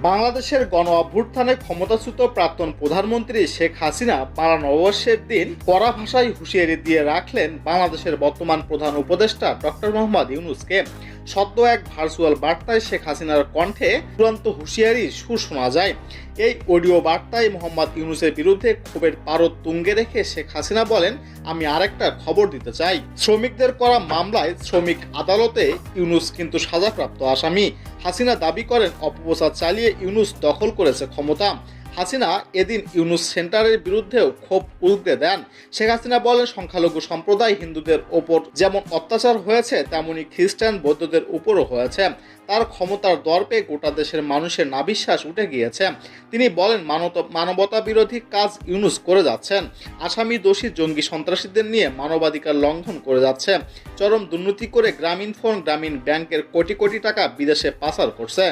বাংলাদেশের গণ অভ্যুত্থানে ক্ষমতাচ্যুত প্রাক্তন প্রধানমন্ত্রী শেখ হাসিনা পাড়া নববর্ষের দিন কড়া ভাষায় হুঁশিয়ারি দিয়ে রাখলেন বাংলাদেশের বর্তমান প্রধান উপদেষ্টা ডক্টর মোহাম্মদ ইউনূসকে। সদ্য এক ভার্চুয়াল বার্তায় শেখ হাসিনার কণ্ঠে চূড়ান্ত হুঁশিয়ারির সুর শোনা যায়। এই অডিও বার্তায় মোহাম্মদ ইউনূসের বিরুদ্ধে ক্ষোভের পারদ তুঙ্গে রেখে শেখ হাসিনা বলেন, আমি আরেকটা খবর দিতে চাই, শ্রমিকদের করা মামলায় শ্রমিক আদালতে ইউনূস কিন্তু সাজাপ্রাপ্ত আসামি। হাসিনা দাবি করেন অপপ্রচার চালিয়ে ইউনূস দখল করেছে ক্ষমতা। হাসিনা এদিন ইউনূস সেন্টারের বিরুদ্ধেও ক্ষোভ উগরে দেন। শেখ হাসিনা বলেন, সংখ্যালঘু সম্প্রদায় হিন্দুদের ওপর যেমন অত্যাচার হয়েছে তেমনি খ্রিস্টান বৌদ্ধদের উপরও হয়েছে। তার ক্ষমতার দর্পে গোটা দেশের মানুষের নাবিশ্বাস উঠে গিয়েছে। তিনি বলেন, মানবতা বিরোধী কাজ ইউনূস করে যাচ্ছেন। আসামি দোষী জঙ্গি সন্ত্রাসীদের নিয়ে মানবাধিকার লঙ্ঘন করে যাচ্ছে। চরম দুর্নীতি করে গ্রামীণ ফোন, গ্রামীণ ব্যাংকের কোটি কোটি টাকা বিদেশে পাচার করছে।